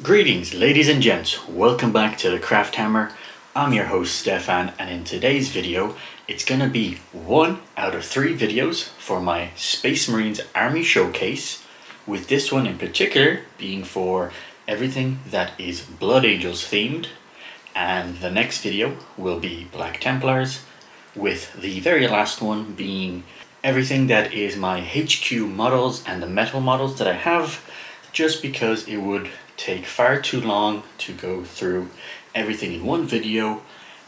Greetings ladies and gents, welcome back to the Craft Hammer. I'm your host Stefan, and in today's video it's gonna be 1 out of 3 videos for my Space Marines Army Showcase, with this one in particular being for everything that is Blood Angels themed, and the next video will be Black Templars, with the very last one being everything that is my HQ models and the metal models that I have, just because it would take far too long to go through everything in one video,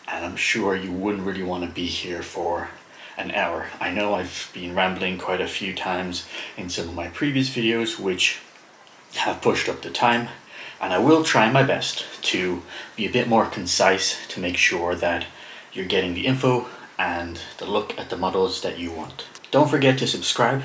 and I'm sure you wouldn't really want to be here for an hour. I know I've been rambling quite a few times in some of my previous videos, which have pushed up the time, and I will try my best to be a bit more concise to make sure that you're getting the info and the look at the models that you want. Don't forget to subscribe,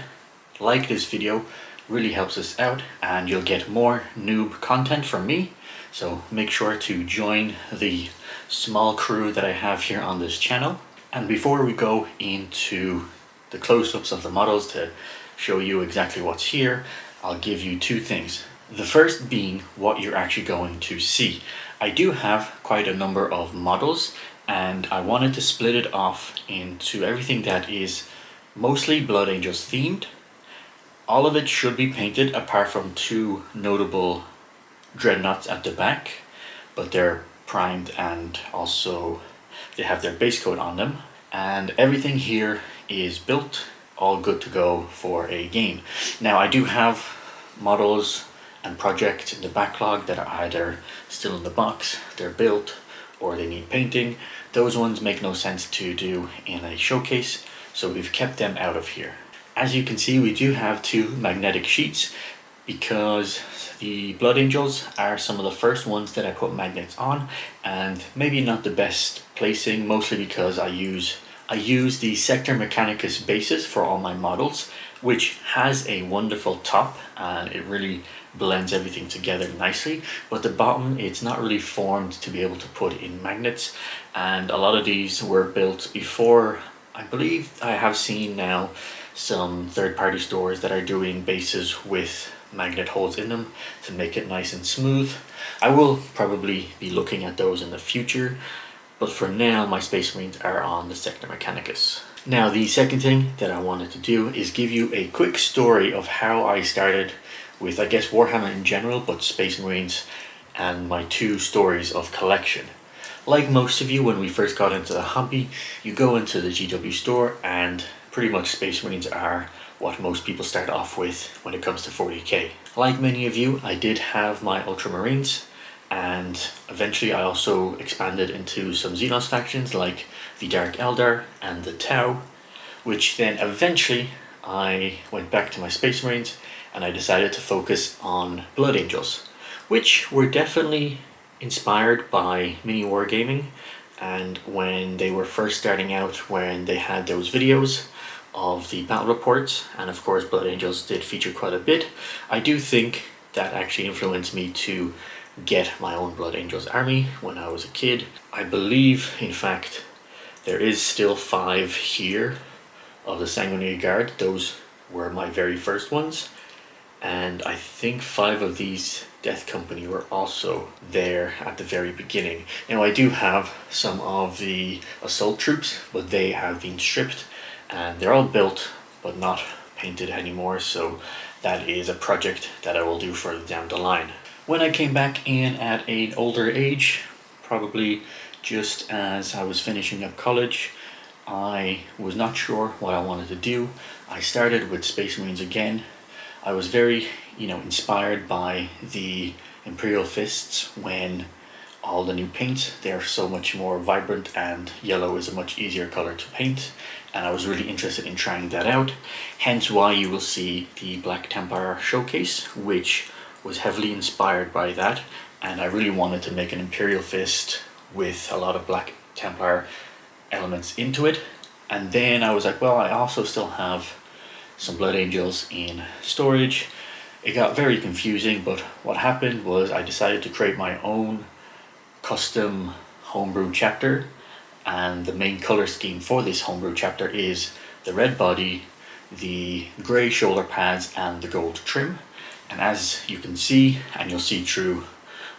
like this video, really helps us out, and you'll get more noob content from me, so make sure to join the small crew that I have here on this channel. And before we go into the close-ups of the models to show you exactly what's here, I'll give you 2 things. The first being what you're actually going to see. I do have quite a number of models, and I wanted to split it off into everything that is mostly Blood Angels themed. All of it should be painted apart from 2 notable dreadnoughts at the back, but they're primed and also they have their base coat on them, and everything here is built, all good to go for a game. Now I do have models and projects in the backlog that are either still in the box, they're built, or they need painting. Those ones make no sense to do in a showcase, so we've kept them out of here. As you can see, we do have 2 magnetic sheets because the Blood Angels are some of the first ones that I put magnets on, and maybe not the best placing, mostly because I use the Sector Mechanicus bases for all my models, which has a wonderful top and it really blends everything together nicely, but the bottom, it's not really formed to be able to put in magnets, and a lot of these were built before. I believe I have seen now some third-party stores that are doing bases with magnet holes in them to make it nice and smooth. I will probably be looking at those in the future, but for now my Space Marines are on the Sector Mechanicus. Now the second thing that I wanted to do is give you a quick story of how I started with, I guess, Warhammer in general, but Space Marines, and my 2 stories of collection. Like most of you, when we first got into the hobby, you go into the GW store and pretty much Space Marines are what most people start off with when it comes to 40k. Like many of you, I did have my Ultramarines, and eventually I also expanded into some Xenos factions like the Dark Eldar and the Tau, which then eventually I went back to my Space Marines and I decided to focus on Blood Angels, which were definitely inspired by mini wargaming, and when they were first starting out, when they had those videos of the battle reports, and of course Blood Angels did feature quite a bit, I do think that actually influenced me to get my own Blood Angels army when I was a kid. I believe, in fact, there is still 5 here of the Sanguinary Guard. Those were my very first ones, and I think 5 of these Death Company were also there at the very beginning. Now I do have some of the assault troops, but they have been stripped and they're all built but not painted anymore, so that is a project that I will do further down the line. When I came back in at an older age, probably just as I was finishing up college, I was not sure what I wanted to do. I started with Space Marines again. I was very, inspired by the Imperial Fists when all the new paints, they're so much more vibrant and yellow is a much easier color to paint, and I was really interested in trying that out. Hence why you will see the Black Templar showcase, which was heavily inspired by that, and I really wanted to make an Imperial Fist with a lot of Black Templar elements into it. And then I was like, well, I also still have some Blood Angels in storage. It got very confusing, but what happened was I decided to create my own custom homebrew chapter, and the main color scheme for this homebrew chapter is the red body, the grey shoulder pads and the gold trim. And as you can see, and you'll see through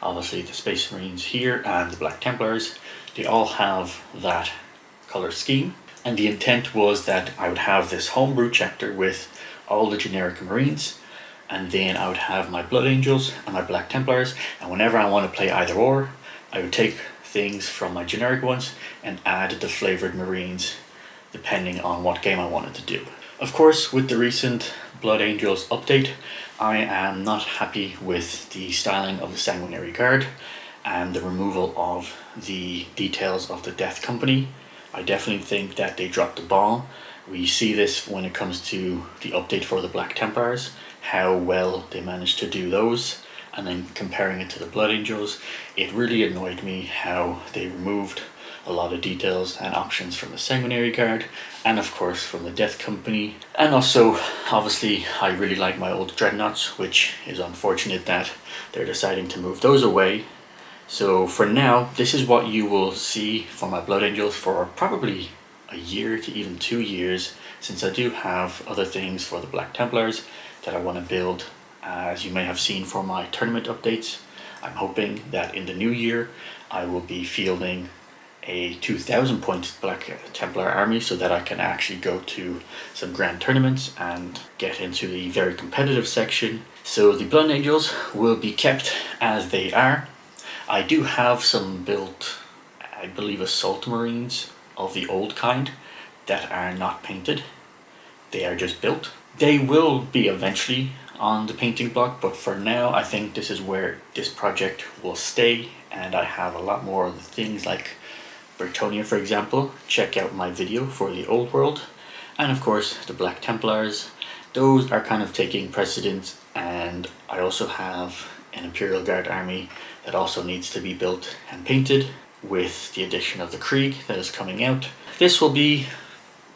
Obviously the Space Marines here and the Black Templars, they all have that color scheme. And the intent was that I would have this homebrew chapter with all the generic Marines, and then I would have my Blood Angels and my Black Templars, and whenever I want to play either or, I would take things from my generic ones and add the flavored Marines depending on what game I wanted to do. Of course, with the recent Blood Angels update, I am not happy with the styling of the Sanguinary Guard and the removal of the details of the Death Company. I definitely think that they dropped the ball. We see this when it comes to the update for the Black Templars, how well they managed to do those, and then comparing it to the Blood Angels, it really annoyed me how they removed a lot of details and options from the Sanguinary Guard, and of course from the Death Company. And also, obviously, I really like my old Dreadnoughts, which is unfortunate that they're deciding to move those away. So for now, this is what you will see for my Blood Angels for probably a year to even 2 years, since I do have other things for the Black Templars that I want to build. As you may have seen for my tournament updates, I'm hoping that in the new year I will be fielding a 2000 point Black Templar army so that I can actually go to some grand tournaments and get into the very competitive section. So the Blood Angels will be kept as they are. I do have some built, I believe, Assault Marines of the old kind that are not painted. They are just built. They will be eventually on the painting block, but for now I think this is where this project will stay, and I have a lot more of the things like Bretonnia, for example. Check out my video for the old world. And of course the Black Templars, those are kind of taking precedence, and I also have an Imperial Guard army that also needs to be built and painted with the addition of the Krieg that is coming out. This will be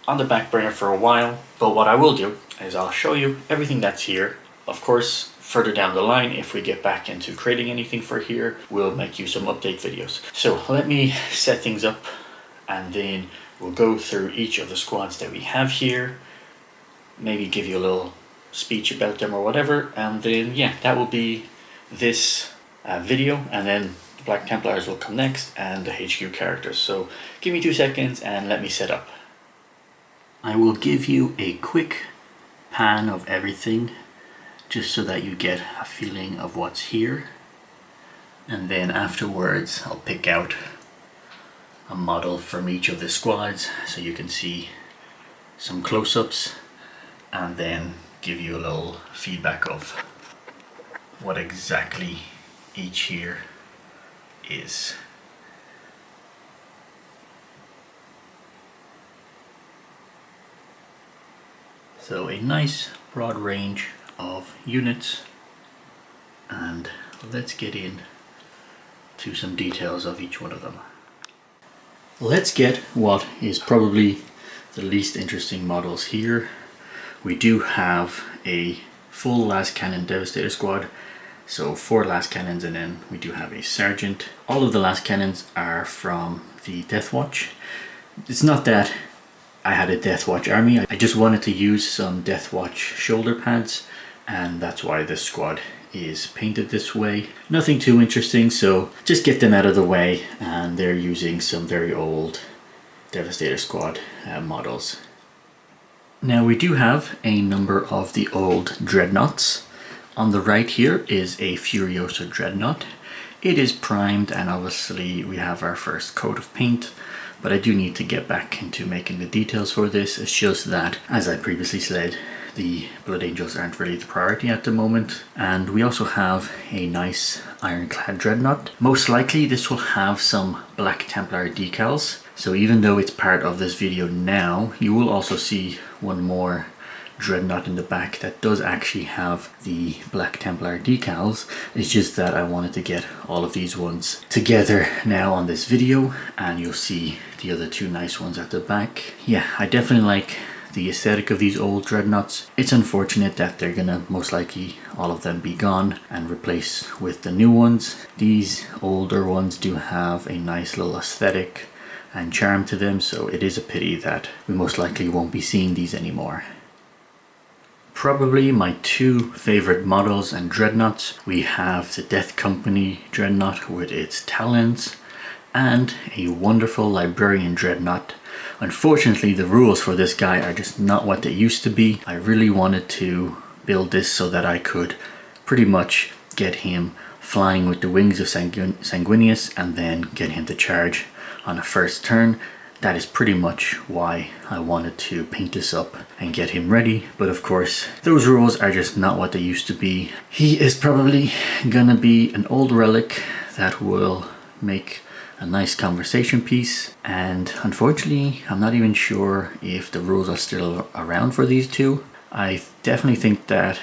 on the back burner for a while, but what I will do is I'll show you everything that's here. Of course, further down the line, if we get back into creating anything for here, we'll make you some update videos. So let me set things up, and then we'll go through each of the squads that we have here, maybe give you a little speech about them or whatever, and then yeah, that will be this video, and then the Black Templars will come next and the HQ characters. So give me 2 seconds and let me set up. I will give you a quick pan of everything just so that you get a feeling of what's here, and then afterwards I'll pick out a model from each of the squads so you can see some close-ups, and then give you a little feedback of what exactly each here is. So a nice broad range of units, and let's get in to some details of each one of them. Let's get what is probably the least interesting models here. We do have a full Last Cannon Devastator squad, so 4 Last Cannons, and then we do have a Sergeant. All of the Last Cannons are from the Death Watch. It's not that I had a Death Watch army, I just wanted to use some Death Watch shoulder pads, and that's why this squad is painted this way. Nothing too interesting, so just get them out of the way, and they're using some very old Devastator squad models. Now we do have a number of the old Dreadnoughts. On the right here is a Furiosa Dreadnought. It is primed, and obviously we have our first coat of paint, but I do need to get back into making the details for this. It's just that, as I previously said, the Blood Angels aren't really the priority at the moment. And we also have a nice Ironclad Dreadnought. Most likely this will have some Black Templar decals, so even though it's part of this video now, you will also see one more Dreadnought in the back that does actually have the Black Templar decals. It's just that I wanted to get all of these ones together now on this video, and you'll see the other 2 nice ones at the back. Yeah, I definitely like the aesthetic of these old Dreadnoughts. It's unfortunate that they're gonna most likely all of them be gone and replaced with the new ones. These older ones do have a nice little aesthetic and charm to them, so it is a pity that we most likely won't be seeing these anymore. Probably my two favorite models and dreadnoughts. We have the Death Company dreadnought with its talons and a wonderful Librarian dreadnought. Unfortunately, the rules for this guy are just not what they used to be. I really wanted to build this so that I could pretty much get him flying with the wings of Sanguinius and then get him to charge on the first turn. That is pretty much why I wanted to paint this up and get him ready. But of course, those rules are just not what they used to be. He is probably gonna be an old relic that will make a nice conversation piece. And unfortunately, I'm not even sure if the rules are still around for these two. I definitely think that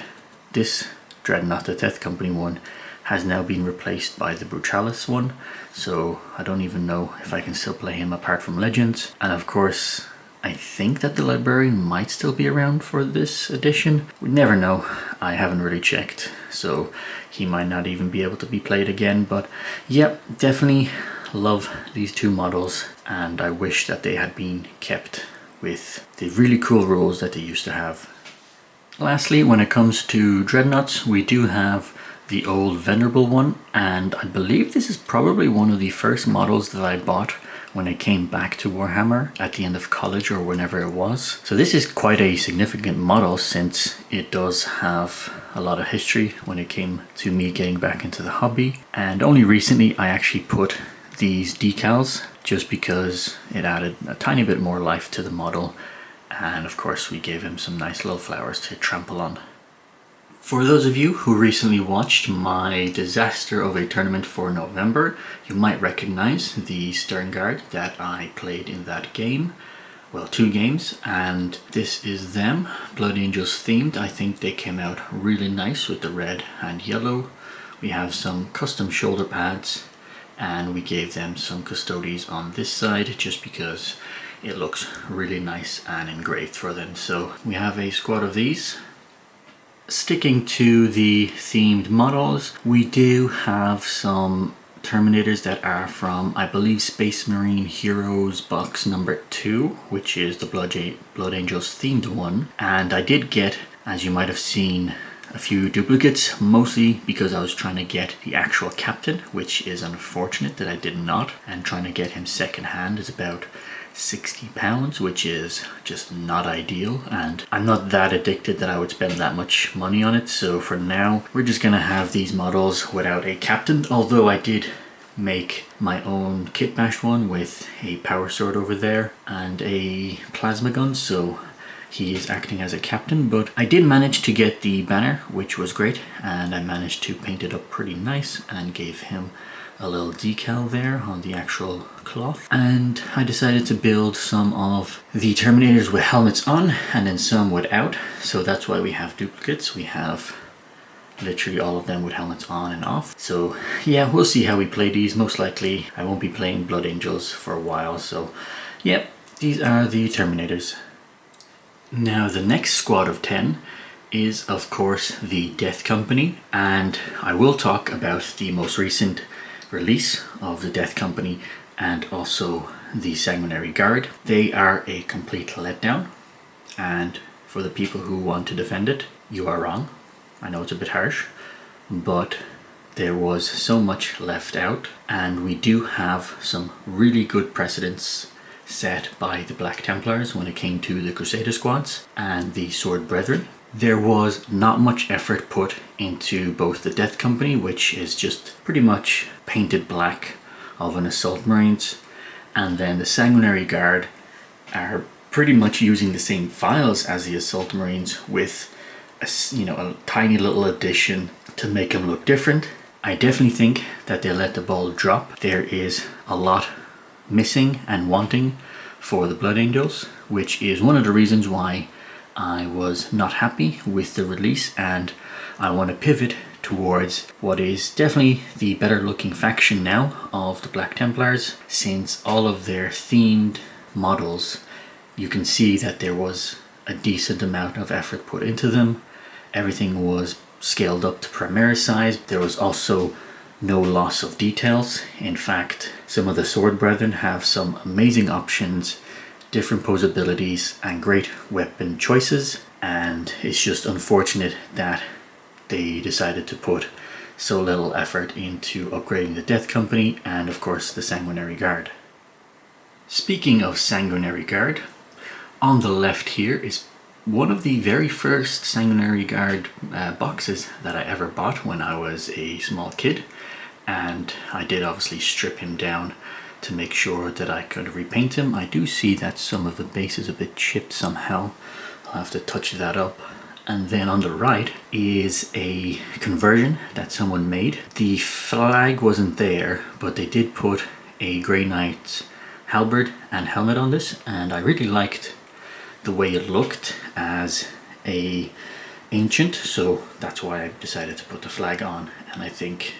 this Dreadnought, the Death Company one, has now been replaced by the Brutalis one, so I don't even know if I can still play him apart from Legends. And of course, I think that the Librarian might still be around for this edition. We never know, I haven't really checked, so he might not even be able to be played again. But yep, definitely love these two models, and I wish that they had been kept with the really cool rules that they used to have. Lastly, when it comes to Dreadnoughts, we do have the old Venerable one, and I believe this is probably one of the first models that I bought when I came back to Warhammer at the end of college or whenever it was. So this is quite a significant model since it does have a lot of history when it came to me getting back into the hobby. And only recently I actually put these decals just because it added a tiny bit more life to the model. And of course we gave him some nice little flowers to trample on. For those of you who recently watched my disaster of a tournament for November, you might recognize the Stern Guard that I played in that game. Well, 2 games, and this is them, Blood Angels themed. I think they came out really nice with the red and yellow. We have some custom shoulder pads, and we gave them some custodies on this side just because it looks really nice and engraved for them. So we have a squad of these. Sticking to the themed models, we do have some Terminators that are from, I believe, Space Marine Heroes box number 2, which is the Blood Angels themed one. And I did get, as you might have seen, a few duplicates, mostly because I was trying to get the actual captain, which is unfortunate that I did not. And trying to get him second hand is about £60, which is just not ideal, and I'm not that addicted that I would spend that much money on it. So for now, we're just gonna have these models without a captain, although I did make my own kit bash one with a power sword over there and a plasma gun, so he is acting as a captain. But I did manage to get the banner, which was great, and I managed to paint it up pretty nice and gave him a little decal there on the actual cloth. And I decided to build some of the Terminators with helmets on and then some without, so that's why we have duplicates. We have literally all of them with helmets on and off. So yeah, we'll see how we play these. Most likely I won't be playing Blood Angels for a while, so yep, these are the Terminators. Now the next squad of 10 is of course the Death Company, and I will talk about the most recent release of the Death Company and also the Sanguinary Guard. They are a complete letdown, and for the people who want to defend it, you are wrong. I know it's a bit harsh, but there was so much left out, and we do have some really good precedents set by the Black Templars when it came to the Crusader squads and the Sword Brethren. There was not much effort put into both the Death Company, which is just pretty much painted black of an Assault Marines, and then the Sanguinary Guard are pretty much using the same files as the Assault Marines with a tiny little addition to make them look different. I definitely think that they let the ball drop. There is a lot missing and wanting for the Blood Angels, which is one of the reasons why I was not happy with the release, and I want to pivot towards what is definitely the better looking faction now of the Black Templars. Since all of their themed models, you can see that there was a decent amount of effort put into them. Everything was scaled up to Primaris size. There was also no loss of details. In fact, some of the Sword Brethren have some amazing options, different pose abilities and great weapon choices. and it's just unfortunate that they decided to put so little effort into upgrading the Death Company and of course the Sanguinary Guard. Speaking of Sanguinary Guard, on the left here is one of the very first Sanguinary Guard boxes that I ever bought when I was a small kid, and I did obviously strip him down to make sure that I could repaint him. I do see that some of the base is a bit chipped somehow. I'll have to touch that up. And then on the right is a conversion that someone made. The flag wasn't there, but they did put a Grey Knight's halberd and helmet on this, and I really liked the way it looked as a ancient, so that's why I decided to put the flag on, and I think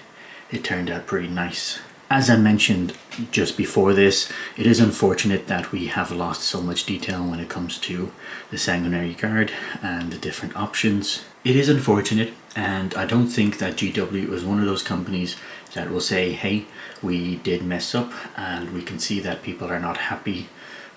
it turned out pretty nice. As I mentioned just before this, it is unfortunate that we have lost so much detail when it comes to the Sanguinary Guard and the different options. It is unfortunate, and I don't think that GW is one of those companies that will say, hey, we did mess up and we can see that people are not happy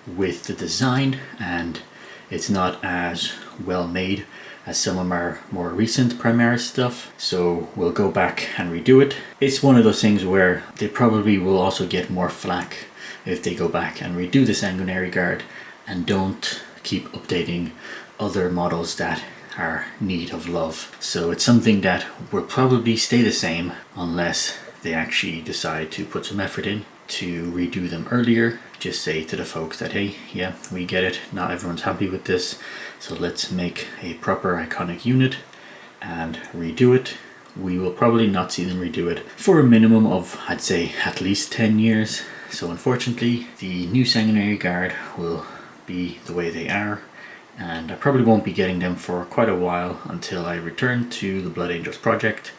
with the design and it's not as well made as some of our more recent Primaris stuff, so we'll go back and redo it. It's one of those things where they probably will also get more flack if they go back and redo the Sanguinary Guard and don't keep updating other models that are in need of love. So it's something that will probably stay the same unless they actually decide to put some effort in to redo them earlier. Just say to the folks that, hey, yeah, we get it, not everyone's happy with this, so let's make a proper iconic unit and redo it. We will probably not see them redo it for a minimum of, I'd say, at least 10 years. So unfortunately, the new Sanguinary Guard will be the way they are, and I probably won't be getting them for quite a while until I return to the Blood Angels project.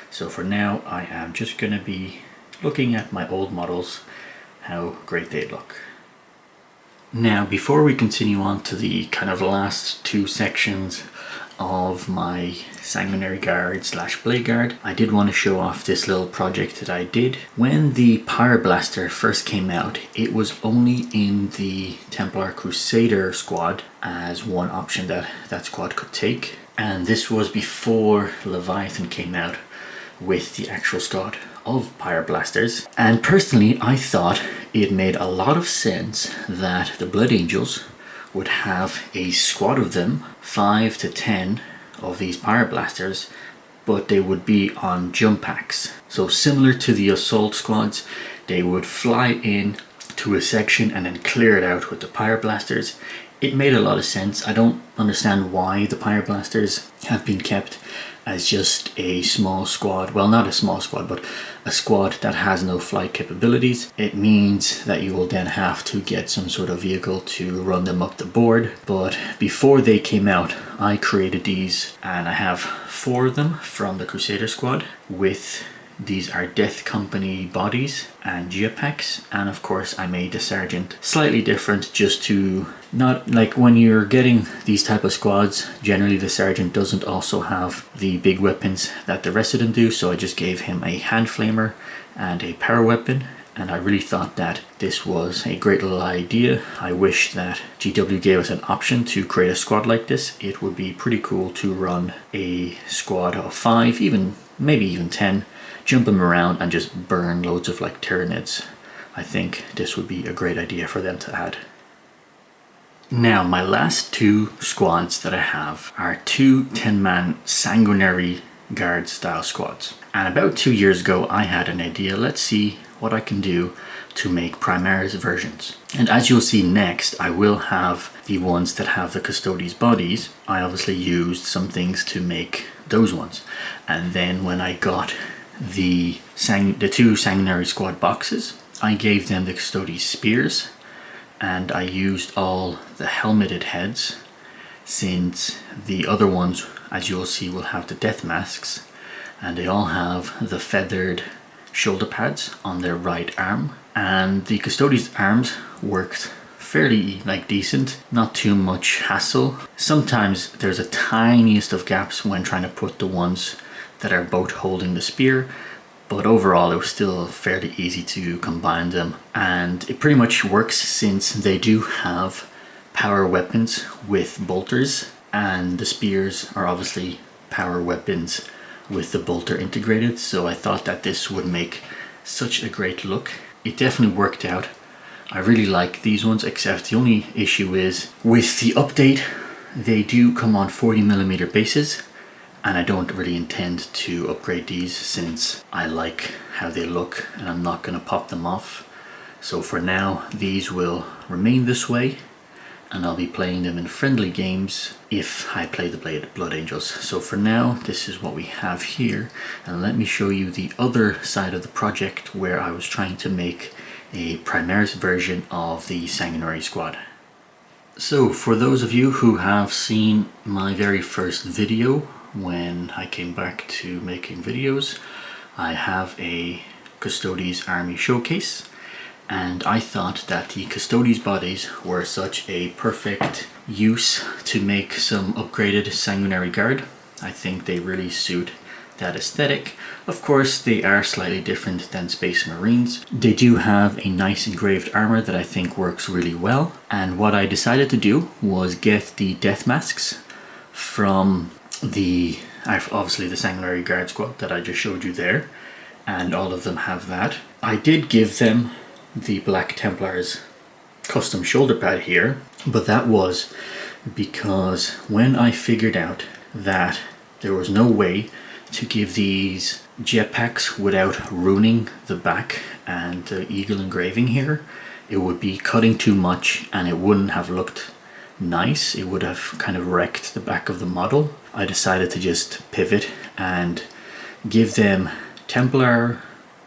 So for now, I am just going to be looking at my old models, how great they look. Now, before we continue on to the kind of last two sections of my Sanguinary Guard / Blade Guard, I did want to show off this little project that I did. When the Pyreblaster first came out, it was only in the Templar Crusader squad as one option that that squad could take, and this was before Leviathan came out with the actual squad of Pyreblasters. And personally, I thought it made a lot of sense that the Blood Angels would have a squad of them, 5 to 10 of these Pyreblasters, but they would be on jump packs. So similar to the assault squads, they would fly in to a section and then clear it out with the Pyreblasters. It made a lot of sense. I don't understand why the Pyreblasters have been kept as just a small squad. Well, not a small squad, but a squad that has no flight capabilities. It means that you will then have to get some sort of vehicle to run them up the board. But before they came out, I created these, and I have 4 of them from the Crusader squad. With these are Death Company bodies and jetpacks, and of course I made the Sergeant slightly different, just to not, like when you're getting these type of squads, generally the Sergeant doesn't also have the big weapons that the rest of them do, so I just gave him a hand flamer and a power weapon, and I really thought that this was a great little idea. I wish that GW gave us an option to create a squad like this. It would be pretty cool to run a squad of 5, even maybe even 10, jump them around and just burn loads of like Tyranids. I think this would be a great idea for them to add. Now, my last 2 squads that I have are 2 10-man Sanguinary Guard style squads. And about 2 years ago, I had an idea. Let's see what I can do to make Primaris versions. And as you'll see next, I will have the ones that have the Custodes bodies. I obviously used some things to make those ones. And then when I got the 2 Sanguinary squad boxes, I gave them the Custodes spears, and I used all the helmeted heads, since the other ones, as you'll see, will have the death masks, and they all have the feathered shoulder pads on their right arm. And the Custodes arms worked fairly decent, not too much hassle. Sometimes there's a tiniest of gaps when trying to put the ones that are both holding the spear, but overall it was still fairly easy to combine them, and it pretty much works since they do have power weapons with bolters. and the spears are obviously power weapons with the bolter integrated, so I thought that this would make such a great look. It definitely worked out. I really like these ones, except the only issue is with the update they do come on 40mm bases, and I don't really intend to upgrade these since I like how they look and I'm not going to pop them off. So for now these will remain this way, and I'll be playing them in friendly games if I play the Blood Angels. So for now this is what we have here, and let me show you the other side of the project where I was trying to make a Primaris version of the Sanguinary Squad. So for those of you who have seen my very first video when I came back to making videos, I have a Custodes Army showcase, and I thought that the Custodes bodies were such a perfect use to make some upgraded Sanguinary Guard. I think they really suit that aesthetic. Of course they are slightly different than Space Marines. They do have a nice engraved armor that I think works really well, and what I decided to do was get the death masks from obviously the Sanguinary Guard squad that I just showed you there, and all of them have that. I did give them the Black Templars custom shoulder pad here, but that was because when I figured out that there was no way to give these jetpacks without ruining the back and the eagle engraving here, it would be cutting too much and it wouldn't have looked nice. It would have kind of wrecked the back of the model. I decided to just pivot and give them Templar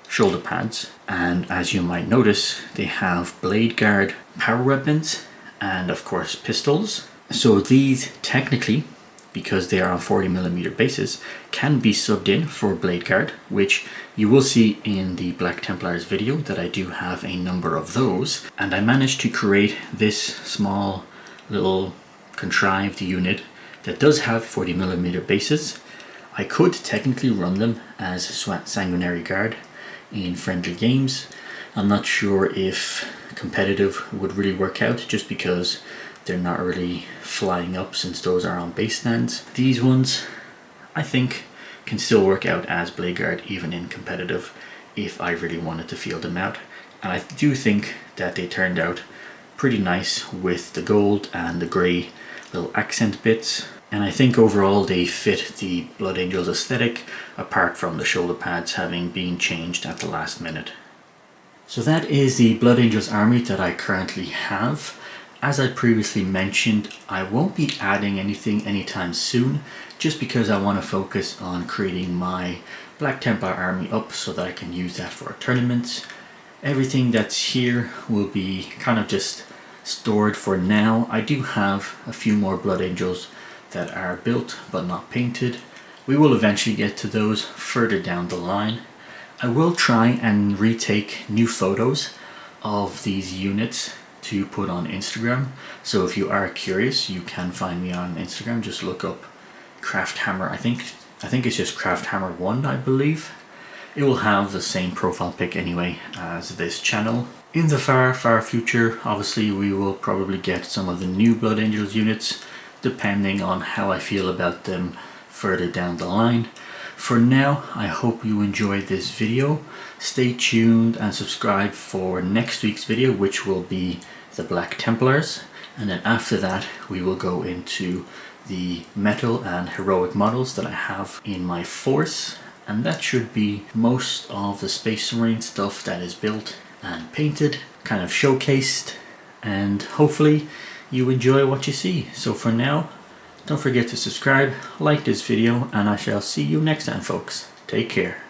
shoulder pads, and as you might notice they have blade guard power weapons and of course pistols. So these technically, because they are on 40mm bases, can be subbed in for blade guard, which you will see in the Black Templars video that I do have a number of those. And I managed to create this small little contrived unit that does have 40mm bases. I could technically run them as Sanguinary Guard in friendly games. I'm not sure if competitive would really work out, just because they're not really flying up since those are on base stands. These ones I think can still work out as Blade Guard even in competitive if I really wanted to field them out, and I do think that they turned out pretty nice with the gold and the grey little accent bits, and I think overall they fit the Blood Angels aesthetic, apart from the shoulder pads having been changed at the last minute. So that is the Blood Angels army that I currently have. As I previously mentioned, I won't be adding anything anytime soon, just because I want to focus on creating my Black Templar army up so that I can use that for tournaments. Everything that's here will be kind of just stored for now. I do have a few more Blood Angels that are built but not painted. We will eventually get to those further down the line. I will try and retake new photos of these units to put on Instagram, so if you are curious you can find me on Instagram. Just look up Crafthammer. I think it's just Crafthammer1, I believe. It will have the same profile pic anyway as this channel. In the far future, obviously we will probably get some of the new Blood Angels units, depending on how I feel about them further down the line. For now, I hope you enjoyed this video. Stay tuned and subscribe for next week's video, which will be the Black Templars, and then after that we will go into the metal and heroic models that I have in my force, and that should be most of the Space Marine stuff that is built and painted, kind of showcased, and hopefully you enjoy what you see. So for now, don't forget to subscribe, like this video, and I shall see you next time, folks. Take care.